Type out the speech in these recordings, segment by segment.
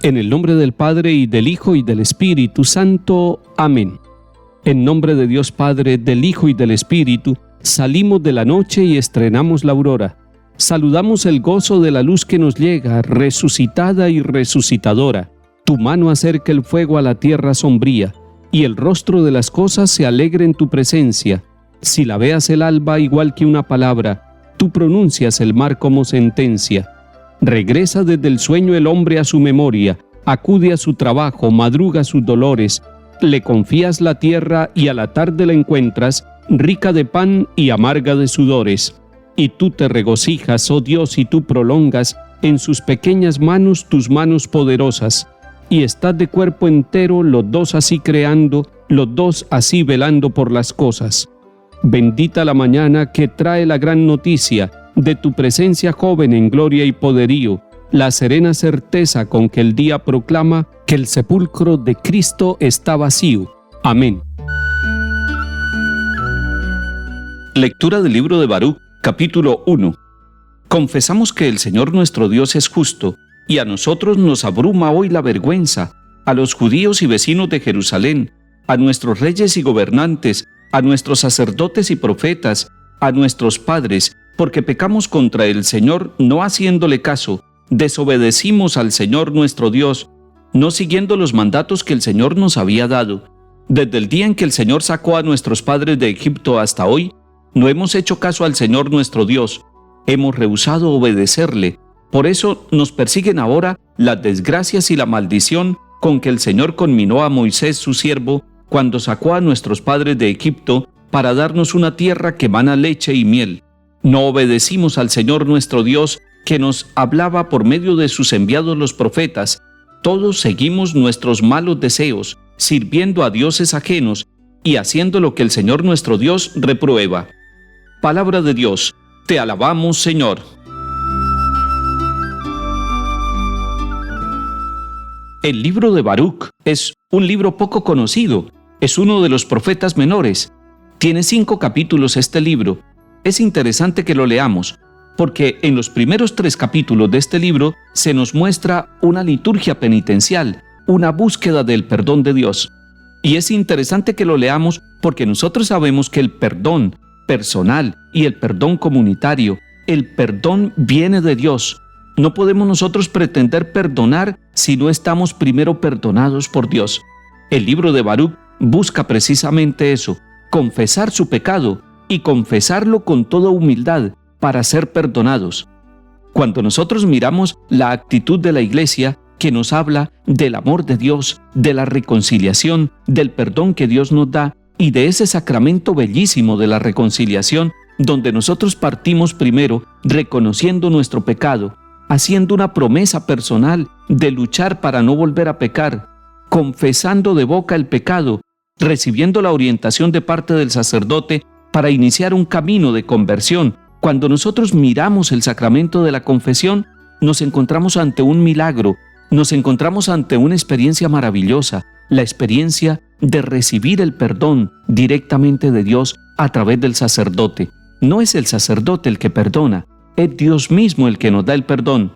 En el nombre del Padre, y del Hijo, y del Espíritu Santo. Amén. En nombre de Dios Padre, del Hijo y del Espíritu, salimos de la noche y estrenamos la aurora. Saludamos el gozo de la luz que nos llega, resucitada y resucitadora. Tu mano acerca el fuego a la tierra sombría, y el rostro de las cosas se alegre en tu presencia. Si la veas el alba igual que una palabra, tú pronuncias el mar como sentencia. Regresa desde el sueño el hombre a su memoria, acude a su trabajo, madruga sus dolores, le confías la tierra y a la tarde la encuentras, rica de pan y amarga de sudores. Y tú te regocijas, oh Dios, y tú prolongas en sus pequeñas manos tus manos poderosas. Y estás de cuerpo entero, los dos así creando, los dos así velando por las cosas. Bendita la mañana que trae la gran noticia de tu presencia joven en gloria y poderío, la serena certeza con que el día proclama que el sepulcro de Cristo está vacío. Amén. Lectura del libro de Baruc, capítulo 1. Confesamos que el Señor nuestro Dios es justo, y a nosotros nos abruma hoy la vergüenza, a los judíos y vecinos de Jerusalén, a nuestros reyes y gobernantes, a nuestros sacerdotes y profetas, a nuestros padres, porque pecamos contra el Señor no haciéndole caso, desobedecimos al Señor nuestro Dios, no siguiendo los mandatos que el Señor nos había dado. Desde el día en que el Señor sacó a nuestros padres de Egipto hasta hoy, no hemos hecho caso al Señor nuestro Dios, hemos rehusado obedecerle. Por eso nos persiguen ahora las desgracias y la maldición con que el Señor conminó a Moisés su siervo cuando sacó a nuestros padres de Egipto para darnos una tierra que mana leche y miel. No obedecimos al Señor nuestro Dios, que nos hablaba por medio de sus enviados los profetas. Todos seguimos nuestros malos deseos, sirviendo a dioses ajenos y haciendo lo que el Señor nuestro Dios reprueba. Palabra de Dios. Te alabamos, Señor. El libro de Baruc es un libro poco conocido. Es uno de los profetas menores. Tiene 5 capítulos este libro. Es interesante que lo leamos, porque en los primeros 3 capítulos de este libro se nos muestra una liturgia penitencial, una búsqueda del perdón de Dios. Y es interesante que lo leamos porque nosotros sabemos que el perdón personal y el perdón comunitario, el perdón viene de Dios. No podemos nosotros pretender perdonar si no estamos primero perdonados por Dios. El libro de Baruc busca precisamente eso, confesar su pecado y confesarlo con toda humildad para ser perdonados. Cuando nosotros miramos la actitud de la Iglesia que nos habla del amor de Dios, de la reconciliación, del perdón que Dios nos da y de ese sacramento bellísimo de la reconciliación, donde nosotros partimos primero reconociendo nuestro pecado, haciendo una promesa personal de luchar para no volver a pecar, confesando de boca el pecado, recibiendo la orientación de parte del sacerdote para iniciar un camino de conversión. Cuando nosotros miramos el sacramento de la confesión, nos encontramos ante un milagro, nos encontramos ante una experiencia maravillosa, la experiencia de recibir el perdón directamente de Dios a través del sacerdote. No es el sacerdote el que perdona, es Dios mismo el que nos da el perdón.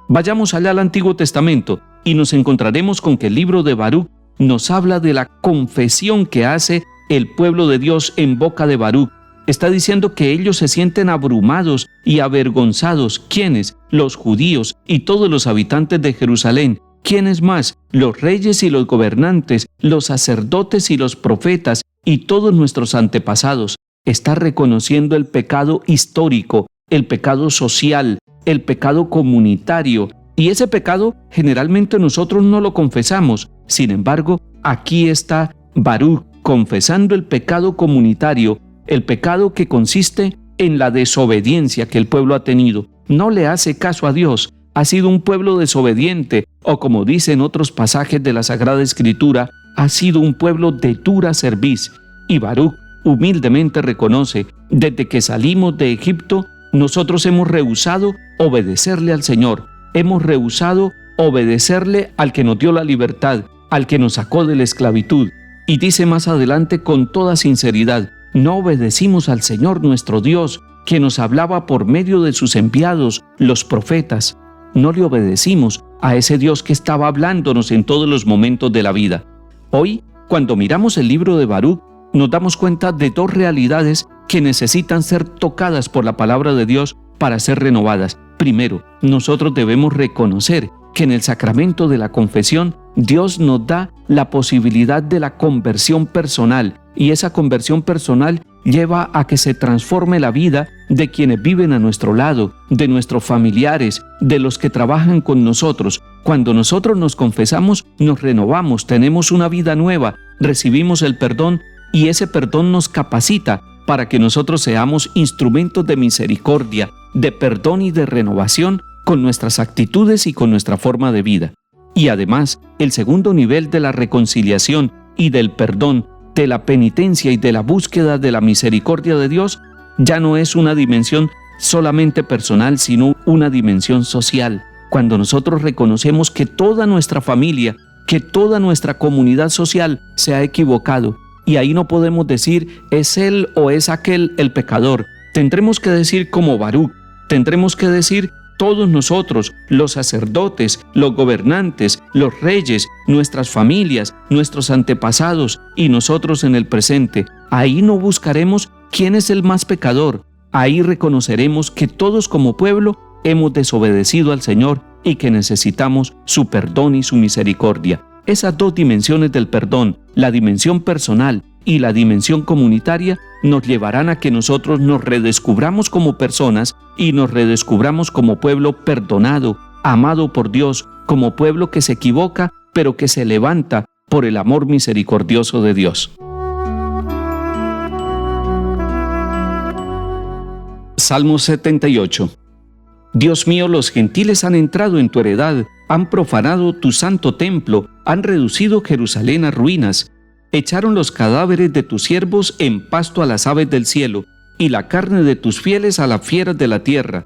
Vayamos allá al Antiguo Testamento y nos encontraremos con que el libro de Baruc nos habla de la confesión que hace el pueblo de Dios en boca de Baruc. Está diciendo que ellos se sienten abrumados y avergonzados. ¿Quiénes? Los judíos y todos los habitantes de Jerusalén. ¿Quiénes más? Los reyes y los gobernantes, los sacerdotes y los profetas y todos nuestros antepasados. Está reconociendo el pecado histórico, el pecado social, el pecado comunitario. Y ese pecado generalmente nosotros no lo confesamos. Sin embargo, aquí está Baruc confesando el pecado comunitario, el pecado que consiste en la desobediencia que el pueblo ha tenido. No le hace caso a Dios, ha sido un pueblo desobediente, o como dicen otros pasajes de la Sagrada Escritura, ha sido un pueblo de dura cerviz. Y Baruc humildemente reconoce, desde que salimos de Egipto, nosotros hemos rehusado obedecerle al Señor, hemos rehusado obedecerle al que nos dio la libertad, al que nos sacó de la esclavitud. Y dice más adelante con toda sinceridad, no obedecimos al Señor nuestro Dios, que nos hablaba por medio de sus enviados, los profetas. No le obedecimos a ese Dios que estaba hablándonos en todos los momentos de la vida. Hoy, cuando miramos el libro de Baruc, nos damos cuenta de dos realidades que necesitan ser tocadas por la palabra de Dios para ser renovadas. Primero, nosotros debemos reconocer que en el sacramento de la confesión Dios nos da la posibilidad de la conversión personal, y esa conversión personal lleva a que se transforme la vida de quienes viven a nuestro lado, de nuestros familiares, de los que trabajan con nosotros. Cuando nosotros nos confesamos, nos renovamos, tenemos una vida nueva, recibimos el perdón, y ese perdón nos capacita para que nosotros seamos instrumentos de misericordia, de perdón y de renovación con nuestras actitudes y con nuestra forma de vida. Y además, el segundo nivel de la reconciliación y del perdón, de la penitencia y de la búsqueda de la misericordia de Dios, ya no es una dimensión solamente personal, sino una dimensión social. Cuando nosotros reconocemos que toda nuestra familia, que toda nuestra comunidad social se ha equivocado, y ahí no podemos decir es él o es aquel el pecador. Tendremos que decir como Baruc, tendremos que decir todos nosotros, los sacerdotes, los gobernantes, los reyes, nuestras familias, nuestros antepasados y nosotros en el presente. Ahí no buscaremos quién es el más pecador. Ahí reconoceremos que todos como pueblo hemos desobedecido al Señor y que necesitamos su perdón y su misericordia. Esas dos dimensiones del perdón, la dimensión personal y la dimensión comunitaria, nos llevarán a que nosotros nos redescubramos como personas y nos redescubramos como pueblo perdonado, amado por Dios, como pueblo que se equivoca, pero que se levanta por el amor misericordioso de Dios. Salmo 78. Dios mío, los gentiles han entrado en tu heredad, han profanado tu santo templo, han reducido Jerusalén a ruinas, echaron los cadáveres de tus siervos en pasto a las aves del cielo, y la carne de tus fieles a las fieras de la tierra.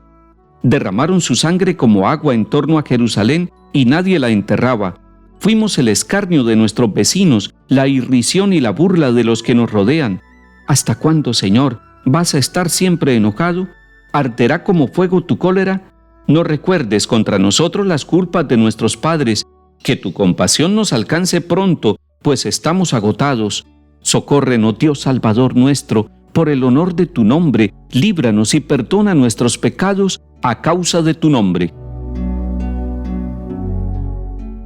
Derramaron su sangre como agua en torno a Jerusalén, y nadie la enterraba. Fuimos el escarnio de nuestros vecinos, la irrisión y la burla de los que nos rodean. ¿Hasta cuándo, Señor, vas a estar siempre enojado? ¿Arderá como fuego tu cólera? No recuerdes contra nosotros las culpas de nuestros padres, que tu compasión nos alcance pronto, pues estamos agotados. Socórrenos, Dios Salvador nuestro, por el honor de tu nombre, líbranos y perdona nuestros pecados a causa de tu nombre.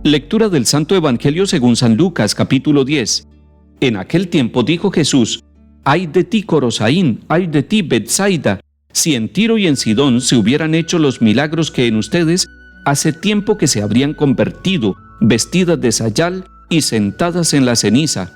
Lectura del Santo Evangelio según San Lucas, capítulo 10. En aquel tiempo dijo Jesús: «Ay de ti, Corosaín, ay de ti, Betsaida, si en Tiro y en Sidón se hubieran hecho los milagros que en ustedes, hace tiempo que se habrían convertido, vestidas de sayal y sentadas en la ceniza.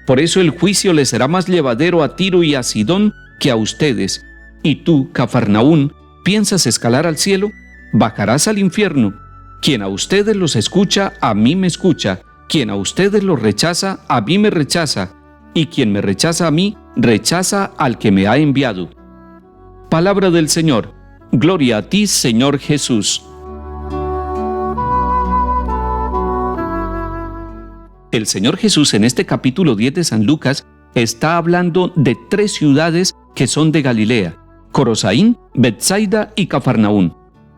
Por eso el juicio les será más llevadero a Tiro y a Sidón que a ustedes. Y tú, Cafarnaún, ¿piensas escalar al cielo? Bajarás al infierno. Quien a ustedes los escucha, a mí me escucha. Quien a ustedes los rechaza, a mí me rechaza. Y quien me rechaza a mí, rechaza al que me ha enviado». Palabra del Señor. Gloria a ti, Señor Jesús. El Señor Jesús en este capítulo 10 de San Lucas está hablando de 3 ciudades que son de Galilea: Corosaín, Betsaida y Cafarnaún.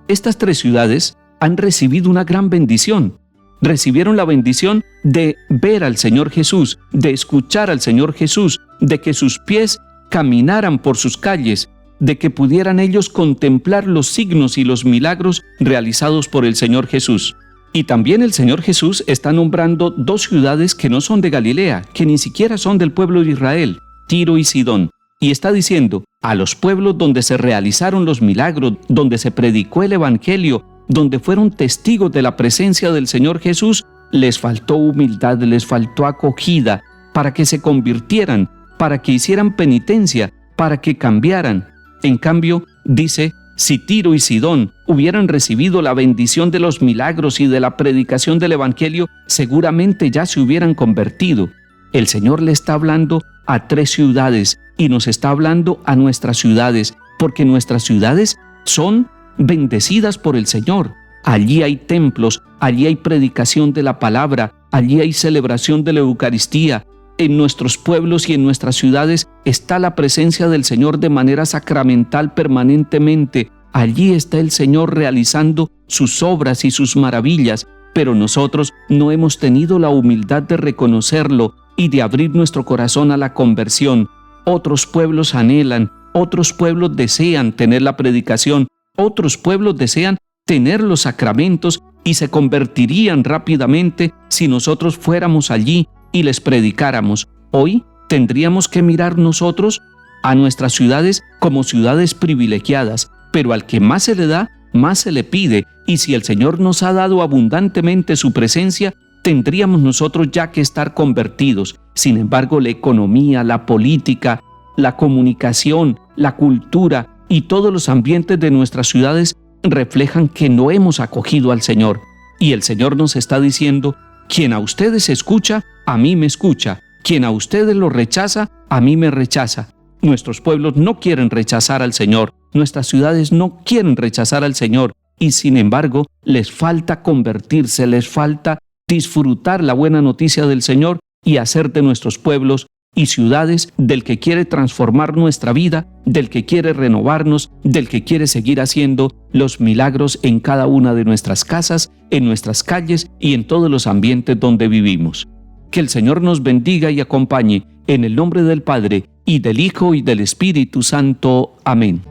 Estas 3 ciudades han recibido una gran bendición. Recibieron la bendición de ver al Señor Jesús, de escuchar al Señor Jesús, de que sus pies caminaran por sus calles, de que pudieran ellos contemplar los signos y los milagros realizados por el Señor Jesús. Y también el Señor Jesús está nombrando 2 ciudades que no son de Galilea, que ni siquiera son del pueblo de Israel, Tiro y Sidón. Y está diciendo, a los pueblos donde se realizaron los milagros, donde se predicó el Evangelio, donde fueron testigos de la presencia del Señor Jesús, les faltó humildad, les faltó acogida, para que se convirtieran, para que hicieran penitencia, para que cambiaran. En cambio, dice, si Tiro y Sidón hubieran recibido la bendición de los milagros y de la predicación del Evangelio, seguramente ya se hubieran convertido. El Señor le está hablando a 3 ciudades y nos está hablando a nuestras ciudades, porque nuestras ciudades son bendecidas por el Señor. Allí hay templos, allí hay predicación de la palabra, allí hay celebración de la Eucaristía. En nuestros pueblos y en nuestras ciudades está la presencia del Señor de manera sacramental permanentemente. Allí está el Señor realizando sus obras y sus maravillas, pero nosotros no hemos tenido la humildad de reconocerlo y de abrir nuestro corazón a la conversión. Otros pueblos anhelan, otros pueblos desean tener la predicación, otros pueblos desean tener los sacramentos y se convertirían rápidamente si nosotros fuéramos allí y les predicáramos. Hoy tendríamos que mirar nosotros a nuestras ciudades como ciudades privilegiadas, pero al que más se le da, más se le pide, y si el Señor nos ha dado abundantemente su presencia, tendríamos nosotros ya que estar convertidos. Sin embargo, la economía, la política, la comunicación, la cultura y todos los ambientes de nuestras ciudades reflejan que no hemos acogido al Señor. Y el Señor nos está diciendo: quien a ustedes escucha, a mí me escucha. Quien a ustedes lo rechaza, a mí me rechaza. Nuestros pueblos no quieren rechazar al Señor. Nuestras ciudades no quieren rechazar al Señor. Y sin embargo, les falta convertirse, les falta disfrutar la buena noticia del Señor y hacer de nuestros pueblos y ciudades del que quiere transformar nuestra vida, del que quiere renovarnos, del que quiere seguir haciendo los milagros en cada una de nuestras casas, en nuestras calles y en todos los ambientes donde vivimos. Que el Señor nos bendiga y acompañe, en el nombre del Padre, y del Hijo, y del Espíritu Santo. Amén.